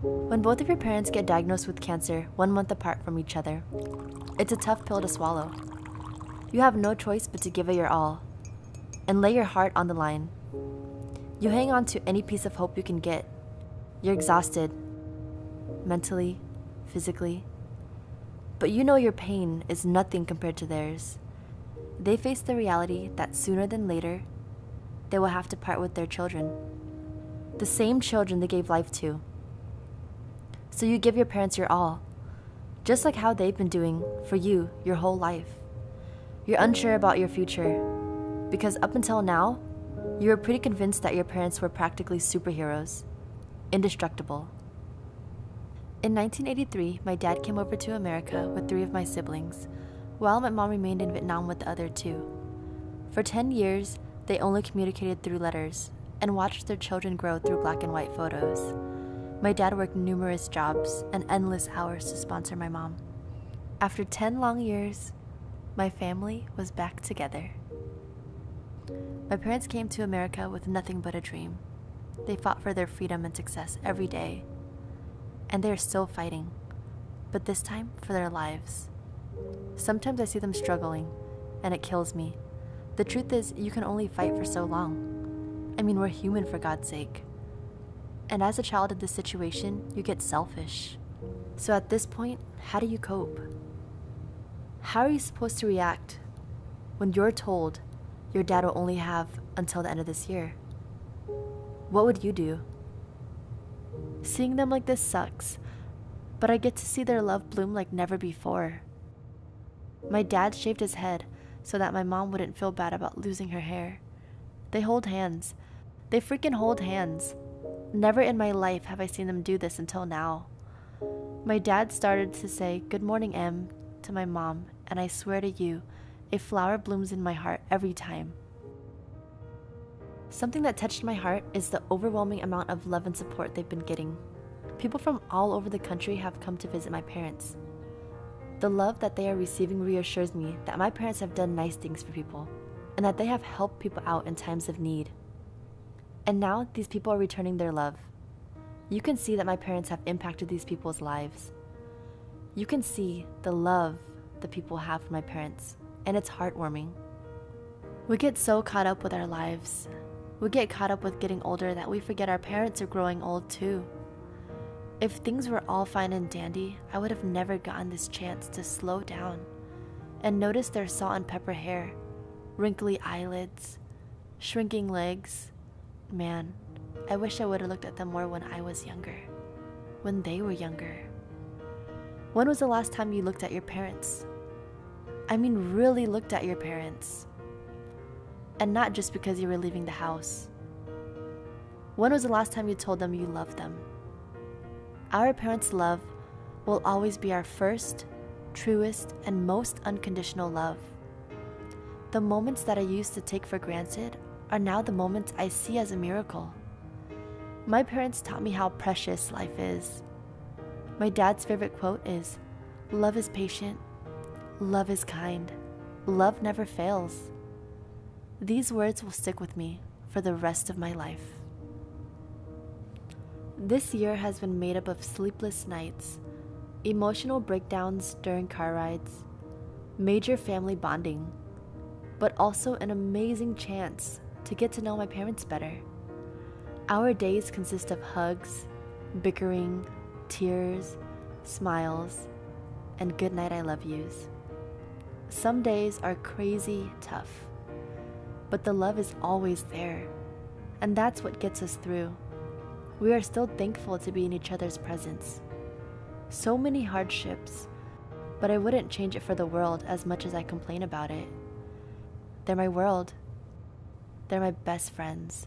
When both of your parents get diagnosed with cancer 1 month apart from each other, it's a tough pill to swallow. You have no choice but to give it your all and lay your heart on the line. You hang on to any piece of hope you can get. You're exhausted, mentally, physically, but you know your pain is nothing compared to theirs. They face the reality that sooner than later, they will have to part with their children. The same children they gave life to. So you give your parents your all, just like how they've been doing for you your whole life. You're unsure about your future, because up until now, you were pretty convinced that your parents were practically superheroes, indestructible. In 1983, my dad came over to America with 3 of my siblings, while my mom remained in Vietnam with the other 2. For 10 years, they only communicated through letters and watched their children grow through black and white photos. My dad worked numerous jobs and endless hours to sponsor my mom. After 10 long years, my family was back together. My parents came to America with nothing but a dream. They fought for their freedom and success every day. And they are still fighting, but this time for their lives. Sometimes I see them struggling, and it kills me. The truth is, you can only fight for so long. I mean, we're human, for God's sake. And as a child in this situation, you get selfish. So at this point, how do you cope? How are you supposed to react when you're told your dad will only have until the end of this year? What would you do? Seeing them like this sucks, but I get to see their love bloom like never before. My dad shaved his head so that my mom wouldn't feel bad about losing her hair. They hold hands. They freaking hold hands. Never in my life have I seen them do this until now. My dad started to say, "Good morning, Em," to my mom, and I swear to you, a flower blooms in my heart every time. Something that touched my heart is the overwhelming amount of love and support they've been getting. People from all over the country have come to visit my parents. The love that they are receiving reassures me that my parents have done nice things for people, and that they have helped people out in times of need. And now these people are returning their love. You can see that my parents have impacted these people's lives. You can see the love the people have for my parents, and it's heartwarming. We get so caught up with our lives. We get caught up with getting older that we forget our parents are growing old too. If things were all fine and dandy, I would have never gotten this chance to slow down and notice their salt and pepper hair, wrinkly eyelids, shrinking legs. Man, I wish I would have looked at them more when I was younger, when they were younger. When was the last time you looked at your parents? I mean, really looked at your parents. And not just because you were leaving the house. When was the last time you told them you loved them? Our parents' love will always be our first, truest, and most unconditional love. The moments that I used to take for granted are now the moments I see as a miracle. My parents taught me how precious life is. My dad's favorite quote is, "Love is patient, love is kind, love never fails." These words will stick with me for the rest of my life. This year has been made up of sleepless nights, emotional breakdowns during car rides, major family bonding, but also an amazing chance to get to know my parents better. Our days consist of hugs, bickering, tears, smiles, and good night I love yous. Some days are crazy tough, but the love is always there, and that's what gets us through. We are still thankful to be in each other's presence. So many hardships, but I wouldn't change it for the world as much as I complain about it. They're my world. They're my best friends.